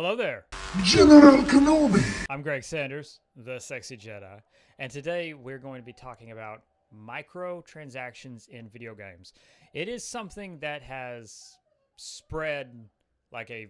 Hello there. General Kenobi. I'm Greg Sanders, the Sexy Jedi, and today we're going to be talking about microtransactions in video games. It is something that has spread like a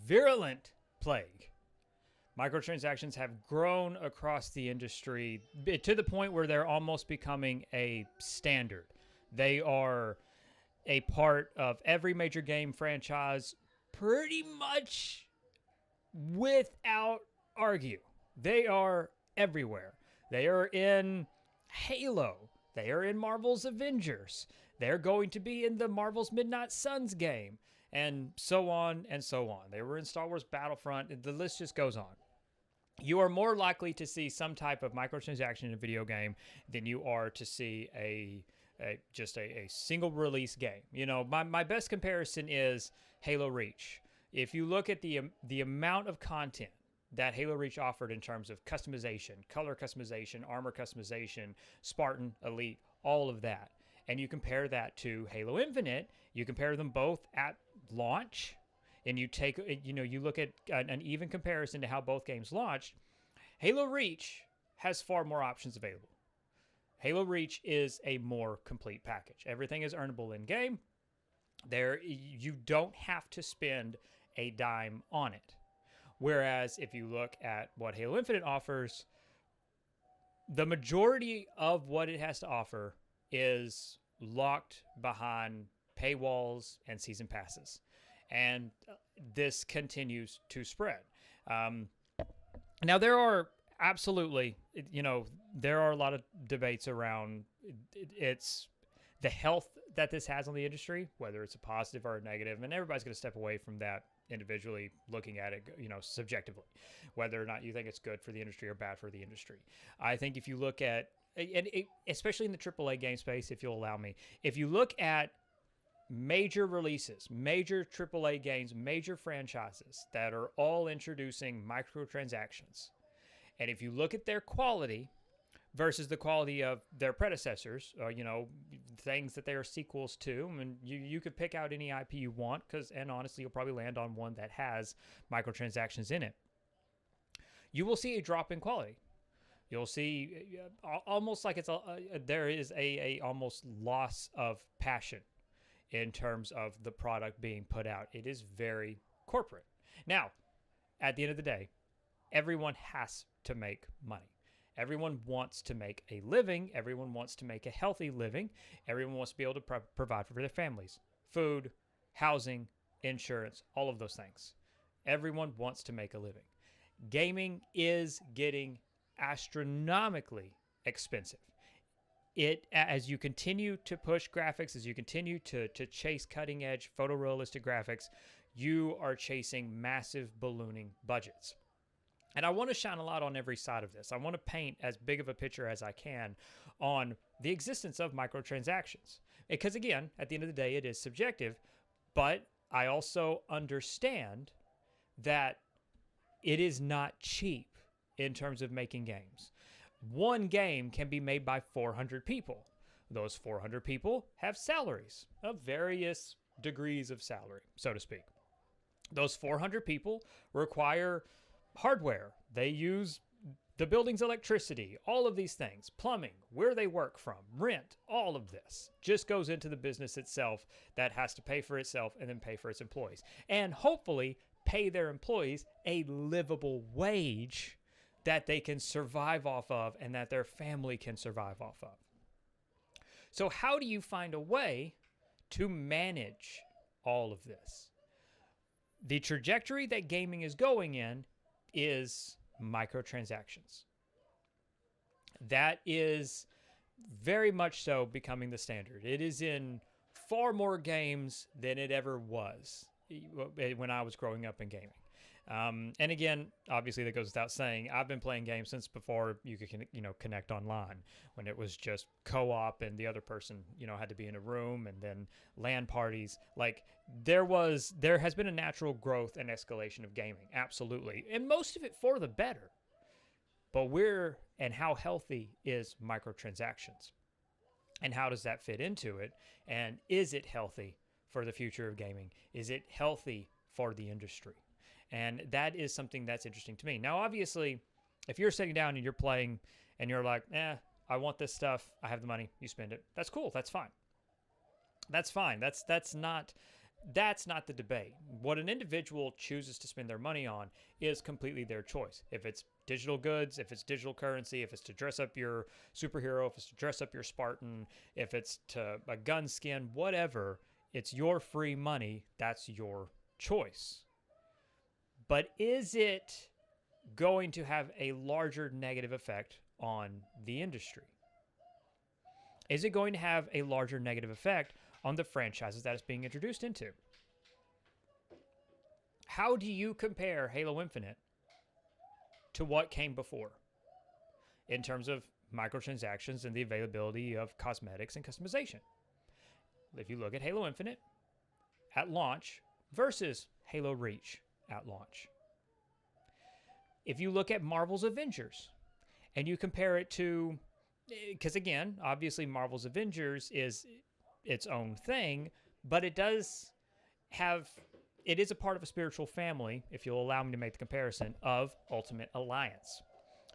virulent plague. Microtransactions have grown across the industry to the point where they're almost becoming a standard. They are a part of every major game franchise pretty much without argue. They are everywhere. They are in Halo. They are in Marvel's Avengers. They're going to be in the Marvel's Midnight Suns game, and so on and so on. They were in Star Wars Battlefront. The list just goes on. You are more likely to see some type of microtransaction in a video game than you are to see a single release game. You know, my best comparison is Halo Reach. If you look at the amount of content that Halo Reach offered in terms of customization, color customization, armor customization, Spartan, Elite, all of that, and you compare that to Halo Infinite, you compare them both at launch, and you look at an even comparison to how both games launched, Halo Reach has far more options available. Halo Reach is a more complete package. Everything is earnable in game. You don't have to spend a dime on it. Whereas if you look at what Halo Infinite offers, the majority of what it has to offer is locked behind paywalls and season passes. And this continues to spread. Now, there are absolutely, there are a lot of debates around it's the health that this has on the industry, whether it's a positive or a negative, and everybody's going to step away from that individually, looking at it, subjectively, whether or not you think it's good for the industry or bad for the industry. I think if you look at, especially in the AAA game space, if you'll allow me, if you look at major releases, major AAA games, major franchises that are all introducing microtransactions, and if you look at their quality versus the quality of their predecessors, or, things that they are sequels to, and you could pick out any IP you want, and honestly, you'll probably land on one that has microtransactions in it. You will see a drop in quality. You'll see almost like there is a almost loss of passion in terms of the product being put out. It is very corporate. Now, at the end of the day, everyone has to make money. Everyone wants to make a living. Everyone wants to make a healthy living. Everyone wants to be able to provide for their families. Food, housing, insurance, all of those things. Everyone wants to make a living. Gaming is getting astronomically expensive. As you continue to push graphics, as you continue to chase cutting-edge photorealistic graphics, you are chasing massive ballooning budgets. And I want to shine a light on every side of this. I want to paint as big of a picture as I can on the existence of microtransactions. Because again, at the end of the day, it is subjective, but I also understand that it is not cheap in terms of making games. One game can be made by 400 people. Those 400 people have salaries of various degrees of salary, so to speak. Those 400 people require hardware. They use the building's electricity, all of these things, plumbing, where they work from, rent, all of this just goes into the business itself that has to pay for itself and then pay for its employees. And hopefully pay their employees a livable wage that they can survive off of and that their family can survive off of. So how do you find a way to manage all of this? The trajectory that gaming is going in is microtransactions. That is very much so becoming the standard. It is in far more games than it ever was when I was growing up in gaming. And again, obviously that goes without saying, I've been playing games since before you could, connect online, when it was just co-op and the other person, had to be in a room, and then LAN parties. Like there has been a natural growth and escalation of gaming. Absolutely. And most of it for the better. But how healthy is microtransactions? And how does that fit into it? And is it healthy for the future of gaming? Is it healthy for the industry? And that is something that's interesting to me. Now, obviously, if you're sitting down and you're playing and you're like, I want this stuff, I have the money, you spend it. That's cool. That's fine. That's fine. That's not the debate. What an individual chooses to spend their money on is completely their choice. If it's digital goods, if it's digital currency, if it's to dress up your superhero, if it's to dress up your Spartan, if it's to a gun skin, whatever, it's your free money. That's your choice. But is it going to have a larger negative effect on the industry? Is it going to have a larger negative effect on the franchises that it's being introduced into? How do you compare Halo Infinite to what came before in terms of microtransactions and the availability of cosmetics and customization? If you look at Halo Infinite at launch versus Halo Reach at launch. If you look at Marvel's Avengers and you compare it to, because again, obviously Marvel's Avengers is its own thing, but it is a part of a spiritual family, if you'll allow me to make the comparison, of Ultimate Alliance.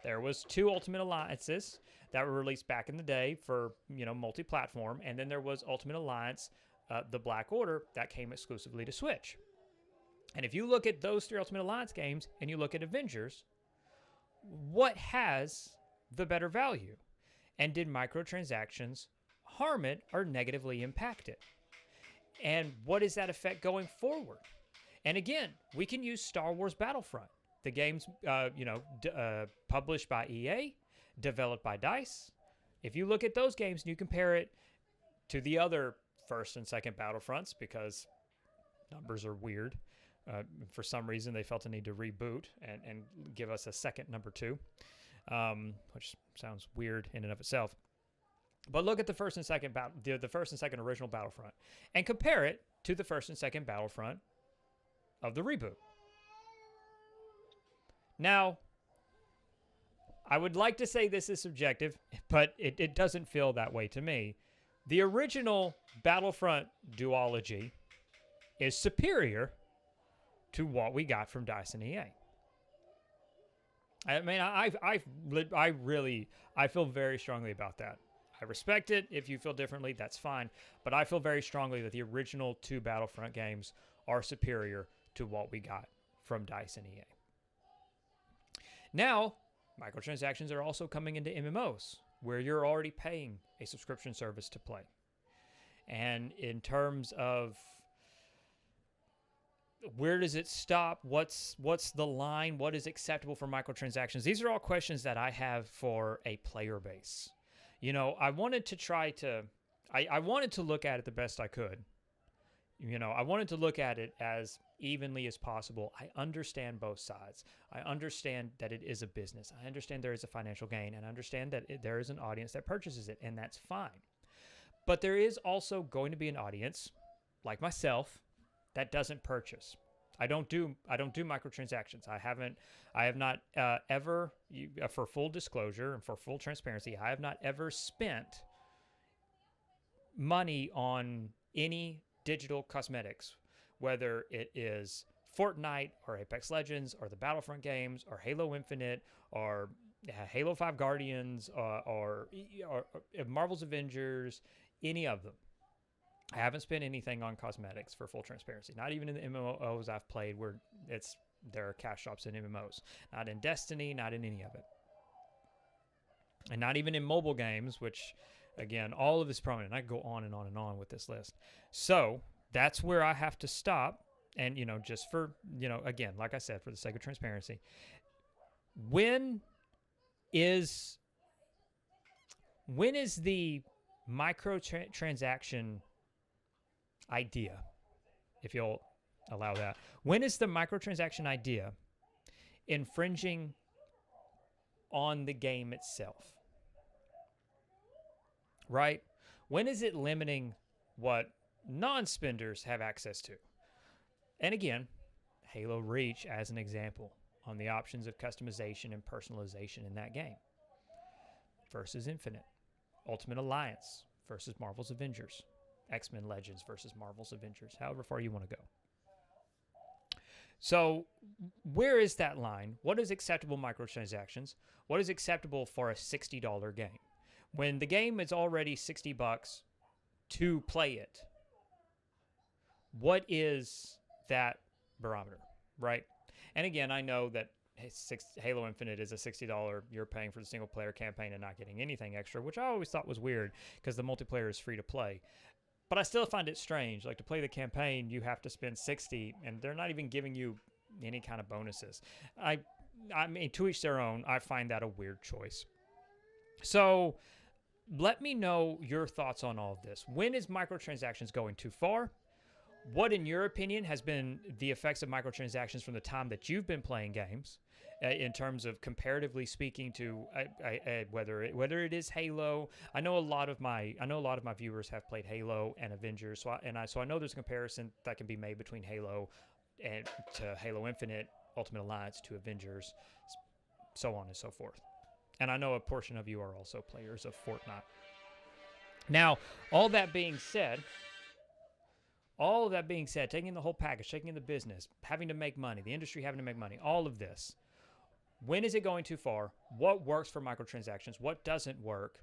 There was 2 Ultimate Alliances that were released back in the day for, multi-platform, and then there was Ultimate Alliance, the Black Order, that came exclusively to Switch. And if you look at those 3 Ultimate Alliance games and you look at Avengers, what has the better value? And did microtransactions harm it or negatively impact it? And what is that effect going forward? And again, we can use Star Wars Battlefront. The game's, published by EA, developed by DICE. If you look at those games and you compare it to the other first and second Battlefronts, because numbers are weird, for some reason they felt a need to reboot and give us a second number 2, which sounds weird in and of itself. But look at the first and second original Battlefront and compare it to the first and second Battlefront of the reboot. Now, I would like to say this is subjective, but it doesn't feel that way to me. The original Battlefront duology is superior to what we got from DICE and EA. I mean, I feel very strongly about that. I respect it. If you feel differently, that's fine. But I feel very strongly that the original 2 Battlefront games are superior to what we got from DICE and EA. Now, microtransactions are also coming into MMOs, where you're already paying a subscription service to play. And in terms of where does it stop? What's the line? What is acceptable for microtransactions? These are all questions that I have for a player base. I wanted to try to, I wanted to look at it the best I could. I wanted to look at it as evenly as possible. I understand both sides. I understand that it is a business. I understand there is a financial gain, and I understand that there is an audience that purchases it, and that's fine. But there is also going to be an audience, like myself, that doesn't purchase. I don't do microtransactions. I have not ever, for full disclosure and for full transparency, I have not ever spent money on any digital cosmetics, whether it is Fortnite or Apex Legends or the Battlefront games or Halo Infinite or Halo 5 Guardians or Marvel's Avengers, any of them. I haven't spent anything on cosmetics, for full transparency. Not even in the MMOs I've played where there are cash shops in MMOs. Not in Destiny, not in any of it. And not even in mobile games, which, again, all of this prominent. I could go on and on and on with this list. So that's where I have to stop. And, just for, again, like I said, for the sake of transparency, when is the microtransaction idea, if you'll allow that, when is the microtransaction idea infringing on the game itself? Right? When is it limiting what non-spenders have access to? And again, Halo Reach as an example on the options of customization and personalization in that game versus Infinite, Ultimate Alliance versus Marvel's Avengers, X-Men Legends versus Marvel's Avengers, however far you want to go. So, where is that line? What is acceptable microtransactions? What is acceptable for a $60 game? When the game is already $60 to play it, what is that barometer, right? And again, I know that Halo Infinite is a $60 you're paying for the single player campaign and not getting anything extra, which I always thought was weird because the multiplayer is free to play. But I still find it strange. Like, to play the campaign, you have to spend 60, and they're not even giving you any kind of bonuses. I mean, to each their own. I find that a weird choice. So, let me know your thoughts on all of this. When is microtransactions going too far? What, in your opinion, has been the effects of microtransactions from the time that you've been playing games, in terms of comparatively speaking to whether it is Halo? I know a lot of my viewers have played Halo and Avengers, so I know there's a comparison that can be made between Halo and to Halo Infinite, Ultimate Alliance to Avengers, so on and so forth. And I know a portion of you are also players of Fortnite. Now, all that being said, taking the whole package, taking in the business, having to make money, the industry having to make money, all of this, when is it going too far? What works for microtransactions? What doesn't work?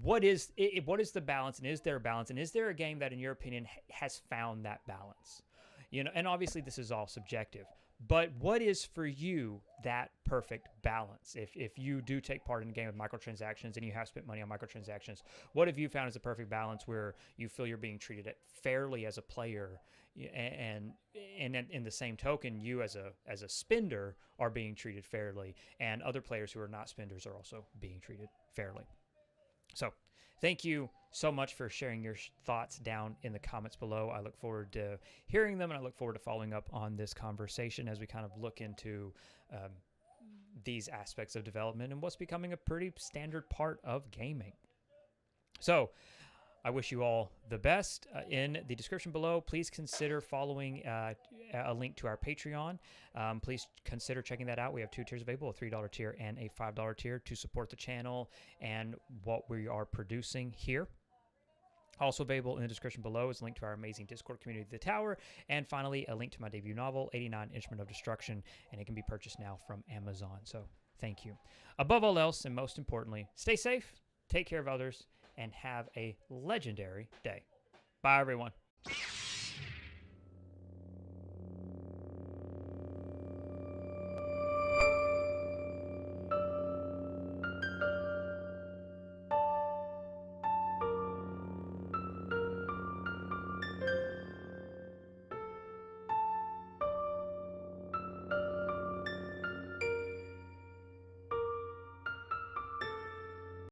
What is the balance, and is there a balance? And is there a game that, in your opinion, has found that balance? And obviously this is all subjective, but what is for you that perfect balance? If you do take part in a game of microtransactions and you have spent money on microtransactions, what have you found as a perfect balance where you feel you're being treated fairly as a player, and in the same token, you as a spender are being treated fairly, and other players who are not spenders are also being treated fairly? So, thank you so much for sharing your thoughts down in the comments below. I look forward to hearing them, and I look forward to following up on this conversation as we kind of look into these aspects of development and what's becoming a pretty standard part of gaming. So, I wish you all the best. In the description below, please consider following a link to our Patreon. Please consider checking that out. We have 2 tiers available, a $3 tier and a $5 tier, to support the channel and what we are producing here. Also available in the description below is a link to our amazing Discord community, The Tower, and finally a link to my debut novel, 89 Instrument of Destruction, and it can be purchased now from Amazon. So thank you. Above all else, and most importantly, stay safe, take care of others, and have a legendary day. Bye, everyone.